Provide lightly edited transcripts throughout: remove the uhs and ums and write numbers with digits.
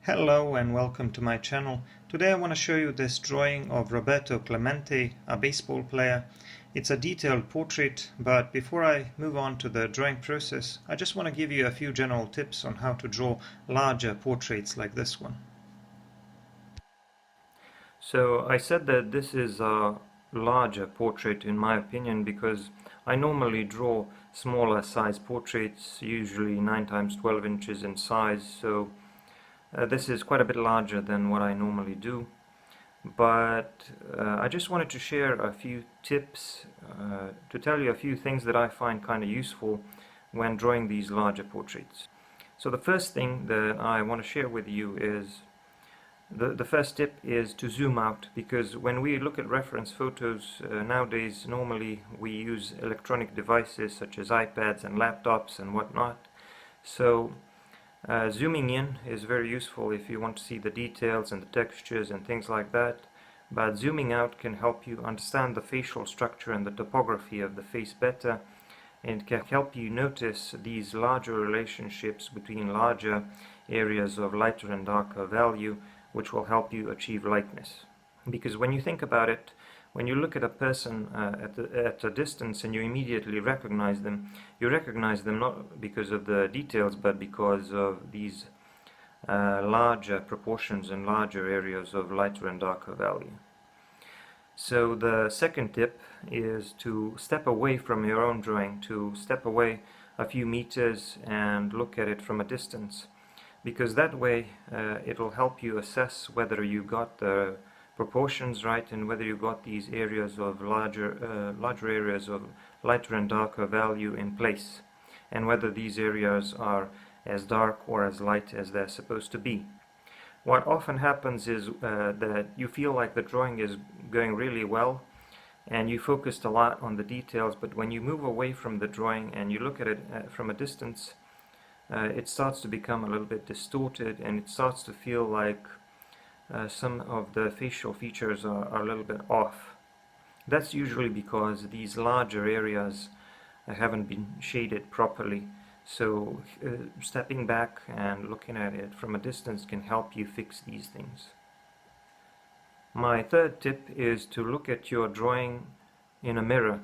Hello and welcome to my channel. Today I want to show you this drawing of Roberto Clemente, a baseball player. It's a detailed portrait, but before I move on to the drawing process, I just want to give you a few general tips on how to draw larger portraits like this one. So I said that this is a larger portrait in my opinion because I normally draw smaller size portraits, usually 9 times 12 inches in size, so this is quite a bit larger than what I normally do. But I just wanted to share a few tips to tell you a few things that I find kind of useful when drawing these larger portraits. So the first thing that I want to share with you is the first tip is to zoom out, because when we look at reference photos nowadays, normally we use electronic devices such as iPads and laptops and whatnot. So zooming in is very useful if you want to see the details and the textures and things like that, but zooming out can help you understand the facial structure and the topography of the face better, and can help you notice these larger relationships between larger areas of lighter and darker value, which will help you achieve lightness. Because when you think about it, when you look at a person at a distance and you immediately recognize them, you recognize them not because of the details, but because of these larger proportions and larger areas of lighter and darker value. So the second tip is to step away from your own drawing, to step away a few meters and look at it from a distance, because that way it'll help you assess whether you got the proportions right and whether you got these areas of larger areas of lighter and darker value in place, and whether these areas are as dark or as light as they're supposed to be. What often happens is that you feel like the drawing is going really well and you focused a lot on the details, but when you move away from the drawing and you look at it from a distance, it starts to become a little bit distorted, and it starts to feel like some of the facial features are a little bit off. That's usually because these larger areas haven't been shaded properly. So stepping back and looking at it from a distance can help you fix these things. My third tip is to look at your drawing in a mirror.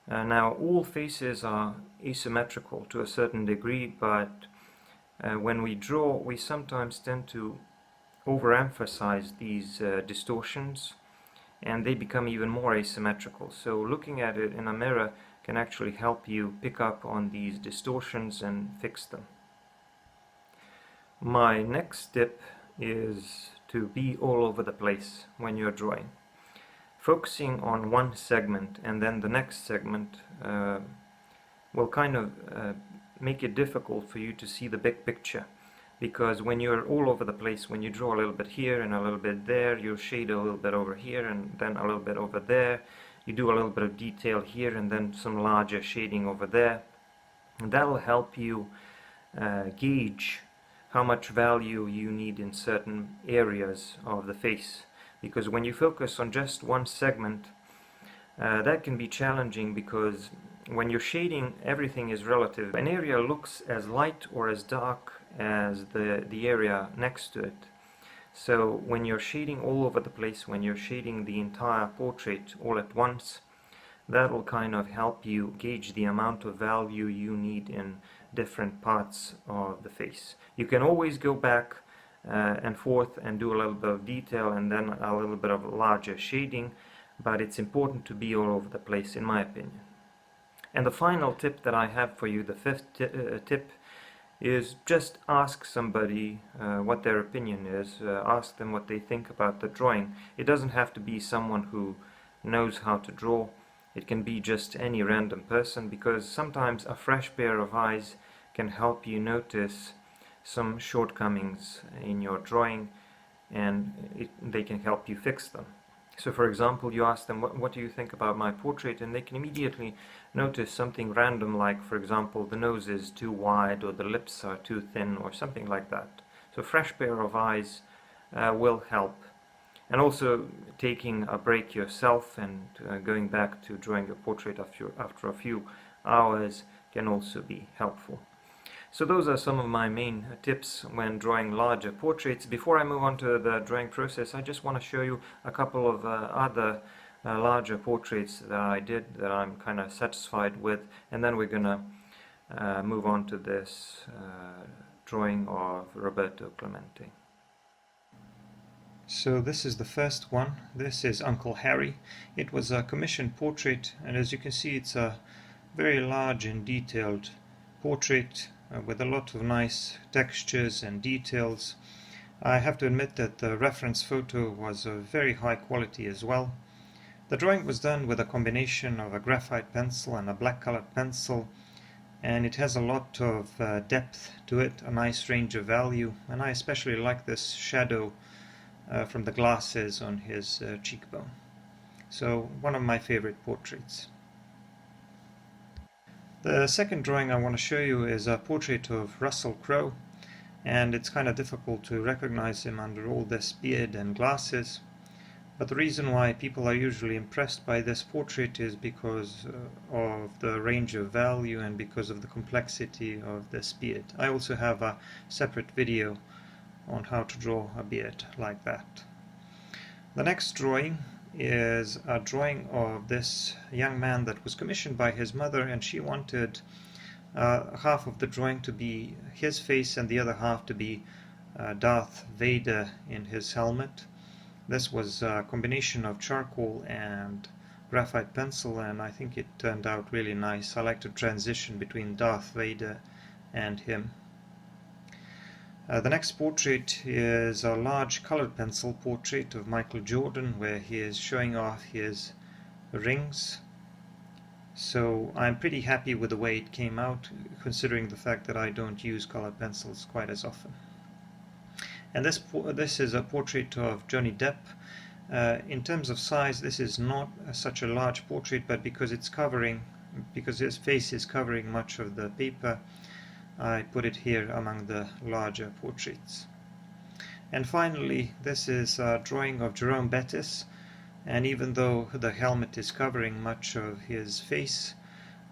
Now, all faces are asymmetrical to a certain degree, but when we draw, we sometimes tend to overemphasize these distortions, and they become even more asymmetrical. So looking at it in a mirror can actually help you pick up on these distortions and fix them. My next tip is to be all over the place when you're drawing. Focusing on one segment and then the next segment will kind of make it difficult for you to see the big picture, because when you're all over the place, when you draw a little bit here and a little bit there, you shade a little bit over here and then a little bit over there, you do a little bit of detail here and then some larger shading over there, and that'll help you gauge how much value you need in certain areas of the face. Because when you focus on just one segment, that can be challenging, because when you're shading, everything is relative. An area looks as light or as dark as the area next to it. So when you're shading all over the place, when you're shading the entire portrait all at once, that'll kind of help you gauge the amount of value you need in different parts of the face. You can always go back and forth and do a little bit of detail and then a little bit of larger shading, but it's important to be all over the place, in my opinion. And the final tip that I have for you, the fifth tip, is just ask somebody what their opinion is. Ask them what they think about the drawing. It doesn't have to be someone who knows how to draw. It can be just any random person, because sometimes a fresh pair of eyes can help you notice some shortcomings in your drawing, and they can help you fix them. So for example, you ask them, what do you think about my portrait? And they can immediately notice something random, like for example, the nose is too wide or the lips are too thin or something like that. So fresh pair of eyes will help. And also taking a break yourself and going back to drawing your portrait after a few hours can also be helpful. So those are some of my main tips when drawing larger portraits. Before I move on to the drawing process, I just want to show you a couple of other larger portraits that I did that I'm kind of satisfied with, and then we're gonna move on to this drawing of Roberto Clemente. So this is the first one. This is Uncle Harry. It was a commissioned portrait, and as you can see, it's a very large and detailed portrait with a lot of nice textures and details. I have to admit that the reference photo was of very high quality as well. The drawing was done with a combination of a graphite pencil and a black colored pencil, and it has a lot of depth to it, a nice range of value, and I especially like this shadow from the glasses on his cheekbone. So one of my favorite portraits. The second drawing I want to show you is a portrait of Russell Crowe, and it's kind of difficult to recognize him under all this beard and glasses. But the reason why people are usually impressed by this portrait is because of the range of value and because of the complexity of this beard. I also have a separate video on how to draw a beard like that. The next drawing is a drawing of this young man that was commissioned by his mother, and she wanted half of the drawing to be his face and the other half to be Darth Vader in his helmet. This was a combination of charcoal and graphite pencil, and I think it turned out really nice. I like to transition between Darth Vader and him. The next portrait is a large colored pencil portrait of Michael Jordan, where he is showing off his rings. So I'm pretty happy with the way it came out, considering the fact that I don't use colored pencils quite as often. And this is a portrait of Johnny Depp. In terms of size, this is not such a large portrait, but because his face is covering much of the paper, I put it here among the larger portraits. And finally, this is a drawing of Jerome Bettis, and even though the helmet is covering much of his face,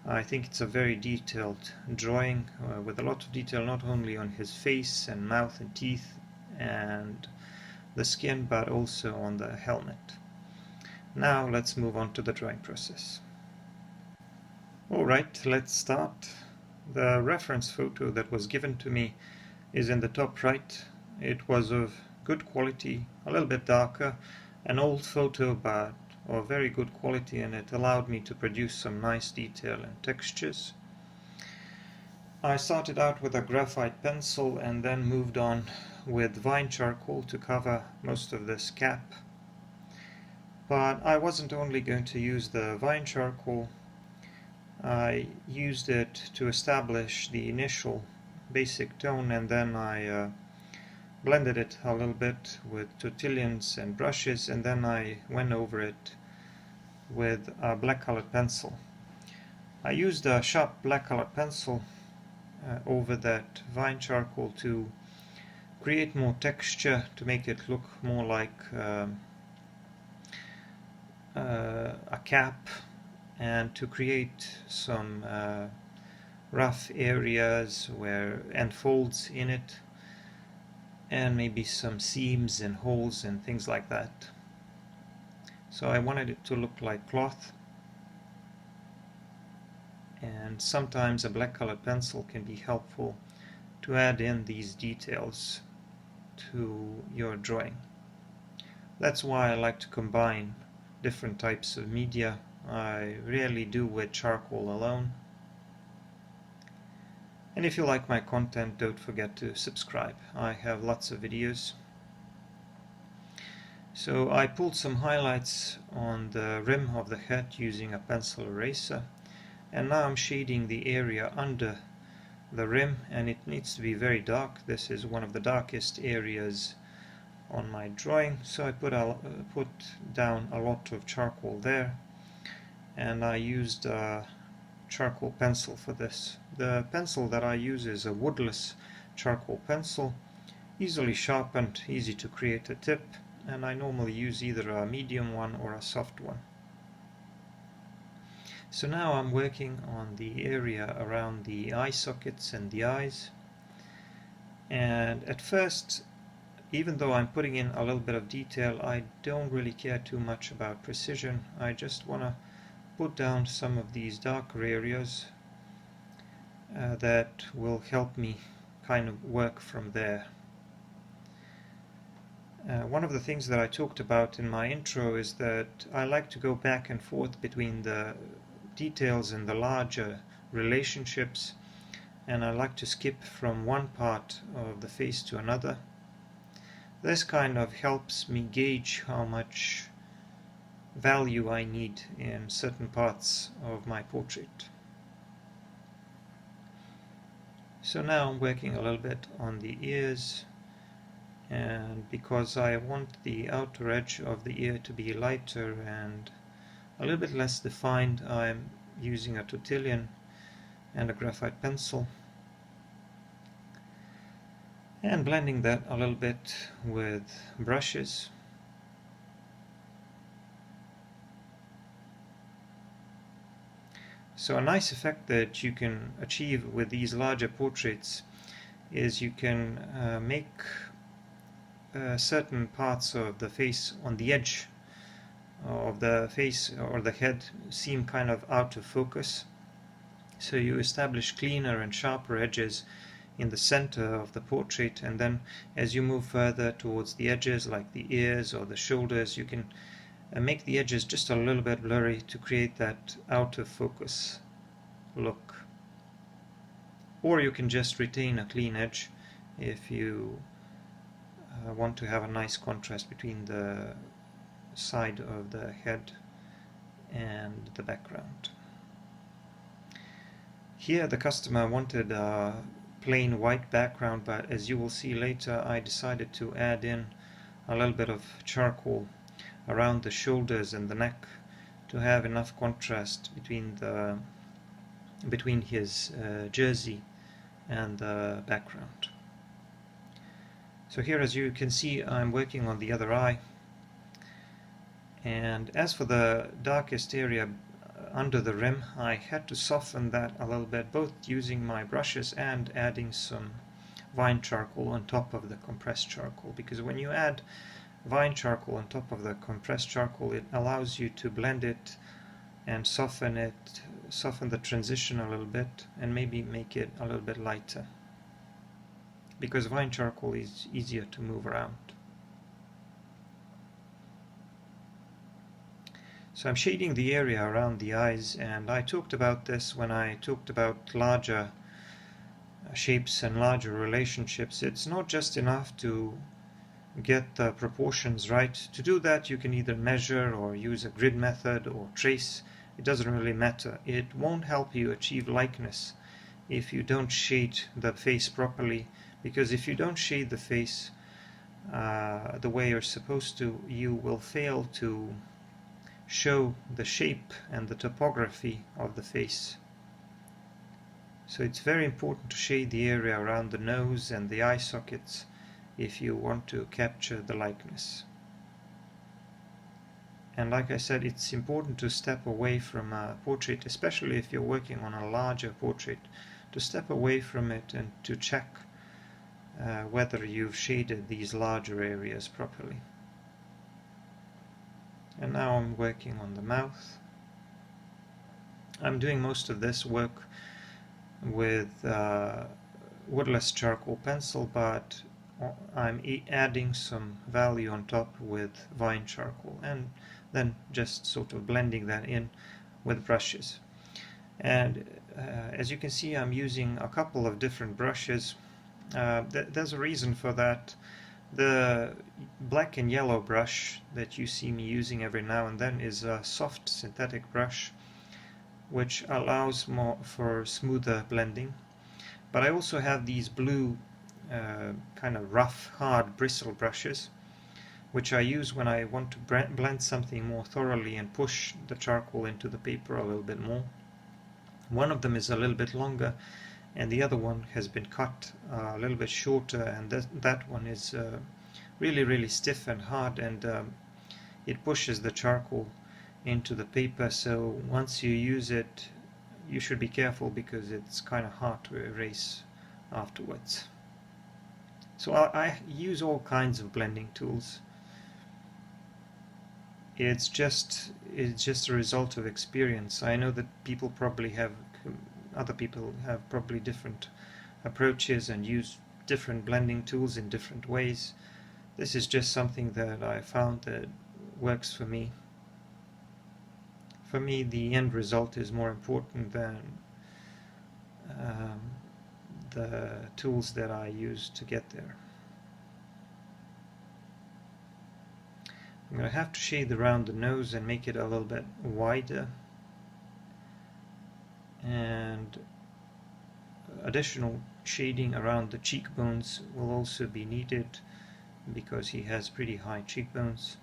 I think it's a very detailed drawing with a lot of detail, not only on his face and mouth and teeth and the skin, but also on the helmet. Now let's move on to the drawing process. Alright, let's start. The reference photo that was given to me is in the top right. It was of good quality, a little bit darker, an old photo but of very good quality, and it allowed me to produce some nice detail and textures. I started out with a graphite pencil and then moved on with vine charcoal to cover most of this cap. But I wasn't only going to use the vine charcoal. I used it to establish the initial basic tone, and then I blended it a little bit with tortillons and brushes, and then I went over it with a black colored pencil. I used a sharp black colored pencil over that vine charcoal to create more texture, to make it look more like a cap, and to create some rough areas and folds in it, and maybe some seams and holes and things like that. So I wanted it to look like cloth, and sometimes a black colored pencil can be helpful to add in these details to your drawing. That's why I like to combine different types of media. I rarely do with charcoal alone. And if you like my content, don't forget to subscribe. I have lots of videos. So I pulled some highlights on the rim of the head using a pencil eraser, and now I'm shading the area under the rim, and it needs to be very dark. This is one of the darkest areas on my drawing, so I put down a lot of charcoal there, and I used a charcoal pencil for this. The pencil that I use is a woodless charcoal pencil, easily sharpened, easy to create a tip, and I normally use either a medium one or a soft one. So now I'm working on the area around the eye sockets and the eyes. And at first, even though I'm putting in a little bit of detail, I don't really care too much about precision. I just want to put down some of these darker areas that will help me kind of work from there. One of the things that I talked about in my intro is that I like to go back and forth between the details and the larger relationships, and I like to skip from one part of the face to another. This kind of helps me gauge how much value I need in certain parts of my portrait. So now I'm working a little bit on the ears, and because I want the outer edge of the ear to be lighter and a little bit less defined, I'm using a Tortillion and a graphite pencil and blending that a little bit with brushes. So a nice effect that you can achieve with these larger portraits is you can make certain parts of the face on the edge of the face or the head seem kind of out of focus. So you establish cleaner and sharper edges in the center of the portrait, and then as you move further towards the edges like the ears or the shoulders, you can make the edges just a little bit blurry to create that out of focus look. Or you can just retain a clean edge if you want to have a nice contrast between the side of the head and the background. Here the customer wanted a plain white background, but as you will see later, I decided to add in a little bit of charcoal around the shoulders and the neck to have enough contrast between his jersey and the background. So here, as you can see, I'm working on the other eye, and as for the darkest area under the rim, I had to soften that a little bit, both using my brushes and adding some vine charcoal on top of the compressed charcoal, because when you add vine charcoal on top of the compressed charcoal, it allows you to blend it and soften the transition a little bit, and maybe make it a little bit lighter, because vine charcoal is easier to move around. So I'm shading the area around the eyes, and I talked about this when I talked about larger shapes and larger relationships. It's not just enough to get the proportions right. To do that, you can either measure or use a grid method or trace. It doesn't really matter. It won't help you achieve likeness if you don't shade the face properly, because if you don't shade the face the way you're supposed to, you will fail to show the shape and the topography of the face. So it's very important to shade the area around the nose and the eye sockets if you want to capture the likeness. And like I said, it's important to step away from a portrait, especially if you're working on a larger portrait, to step away from it and to check whether you've shaded these larger areas properly. And now I'm working on the mouth. I'm doing most of this work with woodless charcoal pencil, but I'm adding some value on top with vine charcoal, and then just sort of blending that in with brushes. And as you can see, I'm using a couple of different brushes. There's a reason for that. The black and yellow brush that you see me using every now and then is a soft synthetic brush, which allows more for smoother blending. But I also have these blue kind of rough, hard bristle brushes, which I use when I want to blend something more thoroughly and push the charcoal into the paper a little bit more. One of them is a little bit longer, and the other one has been cut a little bit shorter, and that one is really stiff and hard, and it pushes the charcoal into the paper. So once you use it, you should be careful, because it's kind of hard to erase afterwards. So I use all kinds of blending tools. It's just a result of experience. I know that other people have probably different approaches and use different blending tools in different ways. This is just something that I found that works for me. For me, the end result is more important than the tools that I use to get there. I'm going to have to shade around the nose and make it a little bit wider, and additional shading around the cheekbones will also be needed because he has pretty high cheekbones,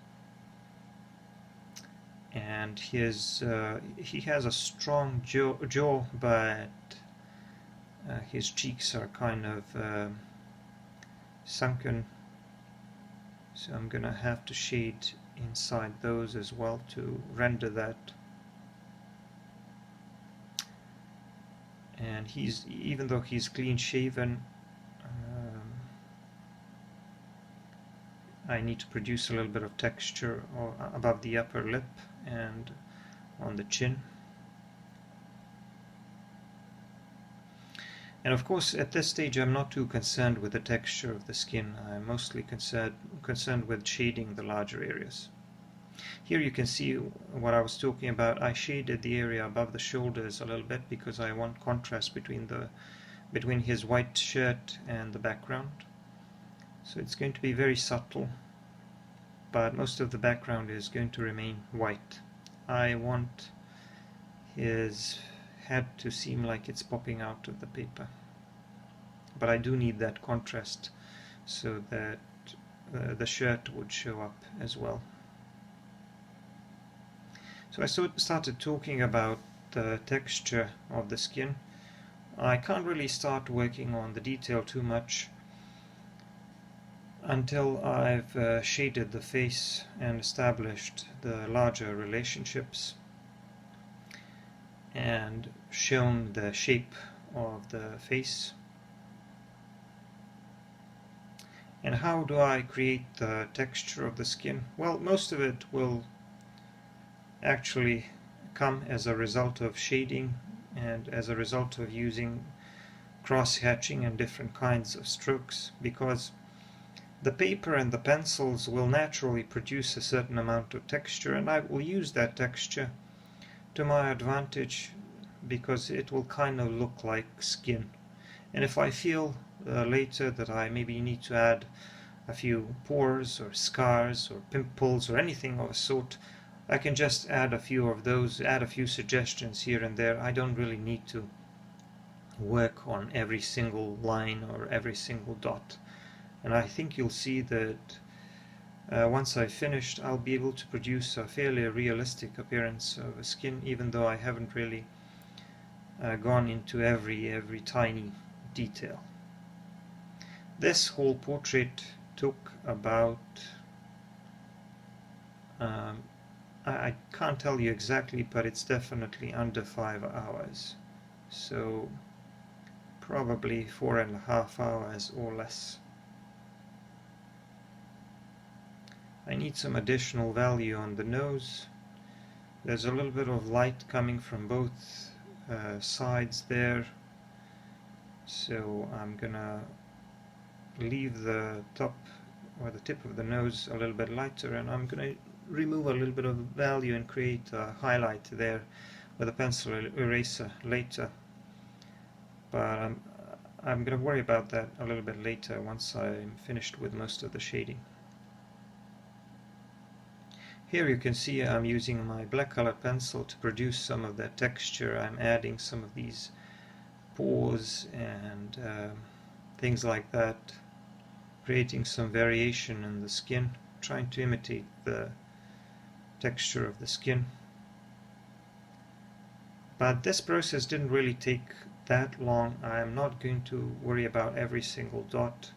and he has a strong jaw, but his cheeks are kind of sunken, so I'm gonna have to shade inside those as well to render that. And even though he's clean shaven, I need to produce a little bit of texture above the upper lip and on the chin. And of course, at this stage, I'm not too concerned with the texture of the skin. I'm mostly concerned with shading the larger areas. Here you can see what I was talking about. I shaded the area above the shoulders a little bit because I want contrast between his white shirt and the background. So it's going to be very subtle, but most of the background is going to remain white. I want his head to seem like it's popping out of the paper, but I do need that contrast so that the shirt would show up as well. So I started talking about the texture of the skin. I can't really start working on the detail too much until I've shaded the face and established the larger relationships and shown the shape of the face. And how do I create the texture of the skin? Well, most of it will actually come as a result of shading and as a result of using cross-hatching and different kinds of strokes, because the paper and the pencils will naturally produce a certain amount of texture, and I will use that texture to my advantage because it will kind of look like skin. And if I feel later that I maybe need to add a few pores or scars or pimples or anything of a sort, I can just add a few of those, add a few suggestions here and there. I don't really need to work on every single line or every single dot. And I think you'll see that once I've finished, I'll be able to produce a fairly realistic appearance of a skin, even though I haven't really gone into every tiny detail. This whole portrait took about I can't tell you exactly, but it's definitely under 5 hours, so probably 4.5 hours or less. I need some additional value on the nose. There's a little bit of light coming from both sides there, so I'm gonna leave the top or the tip of the nose a little bit lighter, and I'm gonna remove a little bit of value and create a highlight there with a pencil eraser later, but I'm gonna worry about that a little bit later once I'm finished with most of the shading. Here you can see I'm using my black colored pencil to produce some of that texture. I'm adding some of these pores and things like that, creating some variation in the skin, trying to imitate the texture of the skin. But this process didn't really take that long. I'm not going to worry about every single dot.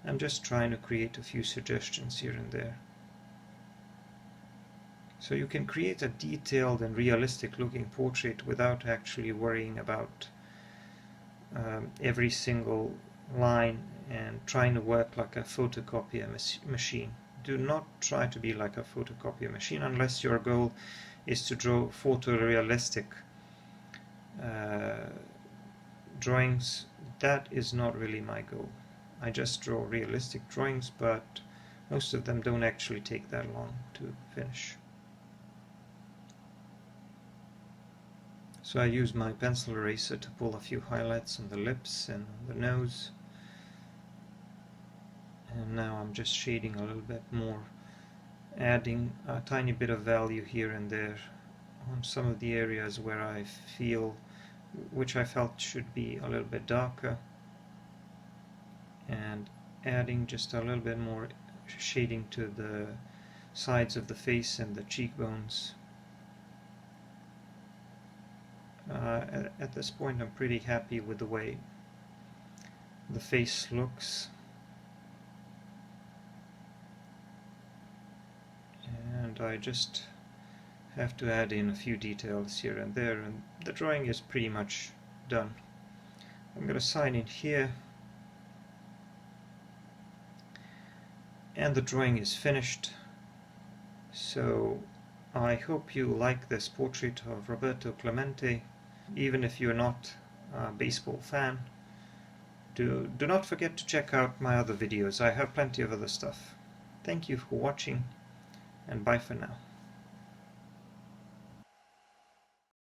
I'm just trying to create a few suggestions here and there. So you can create a detailed and realistic looking portrait without actually worrying about every single line and trying to work like a photocopier machine. Do not try to be like a photocopier machine unless your goal is to draw photorealistic drawings. That is not really my goal. I just draw realistic drawings, but most of them don't actually take that long to finish. So I use my pencil eraser to pull a few highlights on the lips and on the nose. And now I'm just shading a little bit more, adding a tiny bit of value here and there on some of the areas where I feel, which I felt should be a little bit darker, and adding just a little bit more shading to the sides of the face and the cheekbones. At this point I'm pretty happy with the way the face looks, and I just have to add in a few details here and there, and the drawing is pretty much done. I'm going to sign in here, and the drawing is finished. So I hope you like this portrait of Roberto Clemente. Even if you're not a baseball fan, do not forget to check out my other videos. I have plenty of other stuff. Thank you for watching, and bye for now.